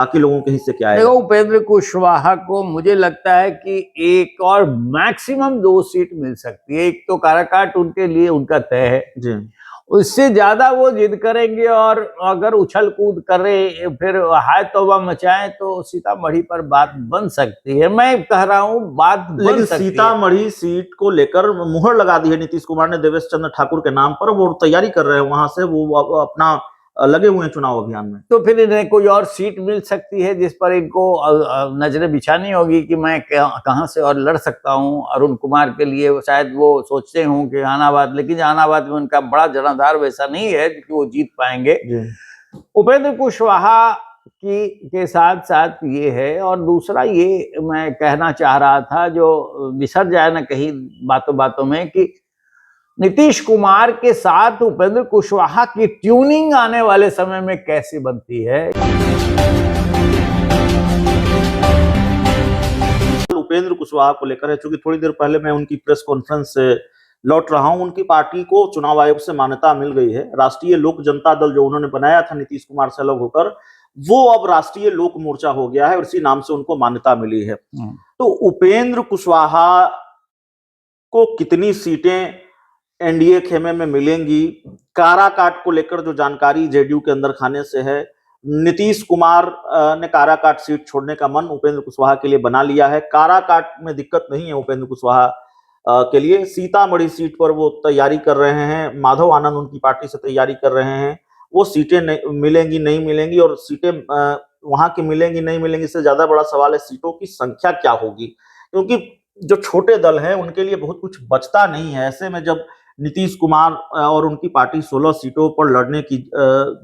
बाकी लोगों के हिस्से क्या है? देखो, उपेंद्र कुशवाहा को मुझे लगता है कि एक और मैक्सिमम 2 सीट मिल सकती है। एक तो काराकाट उनके लिए उनका तय है जी। उससे ज्यादा वो जिद करेंगे और अगर उछल कूद करे फिर हाय तौबा मचाएं तो सीतामढ़ी पर बात बन सकती है। मैं कह रहा हूं बात बन लेकिन सकती है। सीतामढ़ी सीट को लेकर मुहर लगा दी है नीतीश कुमार ने देवेश चंद्र ठाकुर के नाम पर। वो तैयारी कर रहे हैं, वहां से वो अपना लगे हुए हैं चुनाव अभियान में। तो फिर इन्हें कोई और सीट मिल सकती है जिस पर इनको नजरें बिछानी होगी कि मैं कहां से और लड़ सकता हूं। अरुण कुमार के लिए शायद वो सोचते हों कि जहानाबाद, लेकिन जहानाबाद में उनका बड़ा जनाधार वैसा नहीं है कि वो जीत पाएंगे। उपेंद्र कुशवाहा के साथ साथ ये है, और दूसरा ये मैं कहना चाह रहा था जो बिसर जाए ना कहीं बातों बातों में, कि नीतीश कुमार के साथ उपेंद्र कुशवाहा की ट्यूनिंग आने वाले समय में कैसी बनती है। उपेंद्र कुशवाहा को लेकर है, चूंकि थोड़ी देर पहले मैं उनकी प्रेस कॉन्फ्रेंस से लौट रहा हूं। उनकी पार्टी को चुनाव आयोग से मान्यता मिल गई है। राष्ट्रीय लोक जनता दल जो उन्होंने बनाया था नीतीश कुमार से अलग होकर, वो अब राष्ट्रीय लोक मोर्चा हो गया है और इसी नाम से उनको मान्यता मिली है। तो उपेंद्र कुशवाहा को कितनी सीटें एनडीए खेमे में मिलेंगी, काराकाट को लेकर जो जानकारी जेडीयू के अंदर खाने से है, नीतीश कुमार ने काराकाट सीट छोड़ने का मन उपेंद्र कुशवाहा के लिए बना लिया है। काराकाट में दिक्कत नहीं है उपेंद्र कुशवाहा के लिए। सीतामढ़ी सीट पर वो तैयारी कर रहे हैं, माधव आनंद उनकी पार्टी से तैयारी कर रहे हैं। वो सीटें मिलेंगी नहीं मिलेंगी, और सीटें वहां की मिलेंगी नहीं मिलेंगी, इससे ज्यादा बड़ा सवाल है सीटों की संख्या क्या होगी, क्योंकि जो छोटे दल हैं उनके लिए बहुत कुछ बचता नहीं है। ऐसे में जब नीतीश कुमार और उनकी पार्टी 16 सीटों पर लड़ने की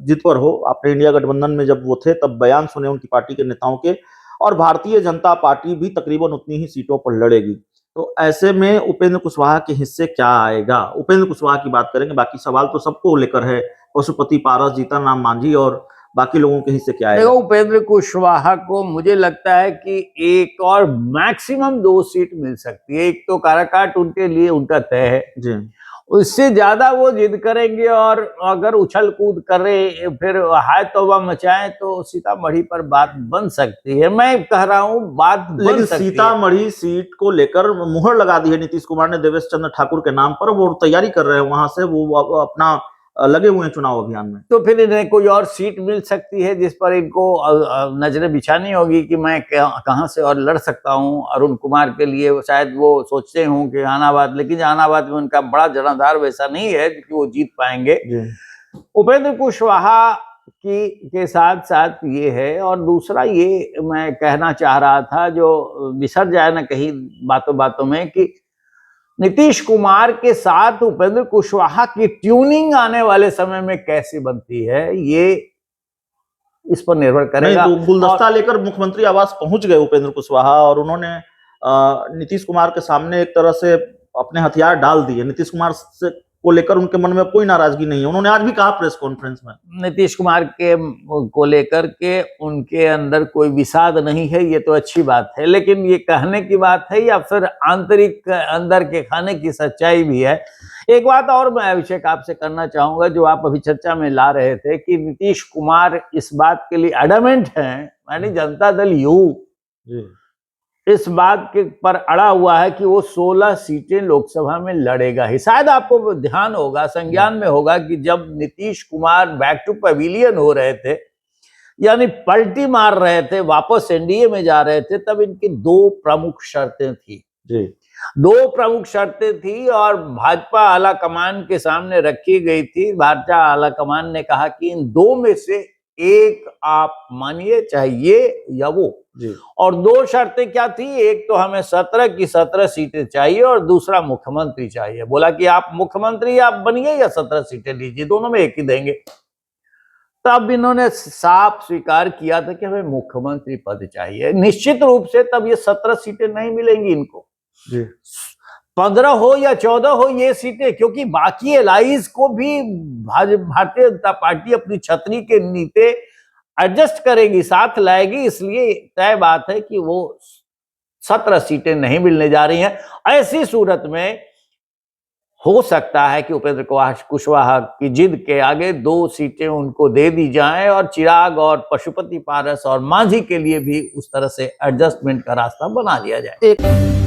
जिद पर हो, अपने इंडिया गठबंधन में जब वो थे तब बयान सुने उनकी पार्टी के नेताओं के, और भारतीय जनता पार्टी भी तकरीबन उतनी ही सीटों पर लड़ेगी। तो ऐसे में उपेंद्र कुशवाहा के हिस्से क्या आएगा? उपेंद्र कुशवाहा की बात करेंगे, बाकी सवाल तो सबको लेकर है, पशुपति पारस, जीतन राम मांझी और बाकी लोगों के हिस्से क्या आएगा? देखो, उपेंद्र कुशवाहा को मुझे लगता है कि एक और मैक्सिमम 2 सीट मिल सकती है। एक तो काराकाट उनके लिए उनका तय है जी। उससे ज्यादा वो जिद करेंगे और अगर उछल कूद करे फिर हाय तौबा मचाएं तो सीतामढ़ी पर बात बन सकती है। मैं कह रहा हूं बात बन लेकिन सकती है। सीतामढ़ी सीट को लेकर मुहर लगा दी है नीतीश कुमार ने देवेश चंद्र ठाकुर के नाम पर। वो तैयारी कर रहे हैं, वहां से वो अपना लगे हुए हैं चुनाव अभियान में। तो फिर इन्हें कोई और सीट मिल सकती है जिस पर इनको नजरें बिछानी होगी कि मैं कहां से और लड़ सकता हूं। अरुण कुमार के लिए शायद वो सोचते हों कि जहानाबाद, लेकिन जहानाबाद में उनका बड़ा जनाधार वैसा नहीं है कि वो जीत पाएंगे। उपेंद्र कुशवाहा के साथ साथ ये है, और दूसरा ये मैं कहना चाह रहा था जो बिसर जाए ना कहीं बातों बातों में, कि नीतीश कुमार के साथ उपेंद्र कुशवाहा की ट्यूनिंग आने वाले समय में कैसी बनती है, ये इस पर निर्भर करेगा। नहीं, तो गुलदस्ता लेकर मुख्यमंत्री आवास पहुंच गए उपेंद्र कुशवाहा, और उन्होंने नीतीश कुमार के सामने एक तरह से अपने हथियार डाल दिए। नीतीश कुमार से को लेकर उनके मन में कोई नाराजगी नहीं है। उन्होंने आज भी कहा प्रेस कॉन्फ्रेंस में, नीतीश कुमार के को लेकर के उनके अंदर कोई विषाद नहीं है, ये तो अच्छी बात है। लेकिन ये कहने की बात है या फिर आंतरिक अंदर के खाने की सच्चाई भी है। एक बात और मैं अभिषेक आपसे करना चाहूंगा, जो आप अभी चर्चा में ला रहे थे कि नीतीश कुमार इस बात के लिए एडमेंट हैं, यानी जनता दल यू इस बात के पर अड़ा हुआ है कि वो 16 सीटें लोकसभा में लड़ेगा ही। शायद आपको ध्यान होगा, संज्ञान में होगा कि जब Nitish Kumar back to pavilion हो रहे थे, यानी पलटी मार रहे थे, वापस एनडीए में जा रहे थे, तब इनकी 2 प्रमुख शर्तें थी। 2 प्रमुख शर्तें थी और भाजपा आला कमान के सामने रखी गई थी। भाजपा आला कमान ने कहा कि इन 2 में से एक आप मानिए, चाहे ये या वो। और 2 शर्तें क्या थी? एक तो हमें 17 की 17 सीटें चाहिए और दूसरा मुख्यमंत्री चाहिए। बोला कि आप मुख्यमंत्री आप बनिए या 17 सीटें लीजिए, दोनों में एक ही देंगे। तब इन्होंने साफ स्वीकार किया था कि हमें मुख्यमंत्री पद चाहिए। निश्चित रूप से तब ये 17 सीटें नहीं मिलेंगी इनको, 15 हो या 14 हो ये सीटें, क्योंकि बाकी एलाइज को भी भारतीय जनता पार्टी अपनी छतरी के नीचे एडजस्ट करेगी, साथ लाएगी। इसलिए तय बात है कि वो 17 सीटें नहीं मिलने जा रही हैं। ऐसी सूरत में हो सकता है कि उपेंद्र कुशवाहा की जिद के आगे 2 सीटें उनको दे दी जाएं और चिराग और पशुपति पारस और मांझी के लिए भी उस तरह से एडजस्टमेंट का रास्ता बना लिया जाए।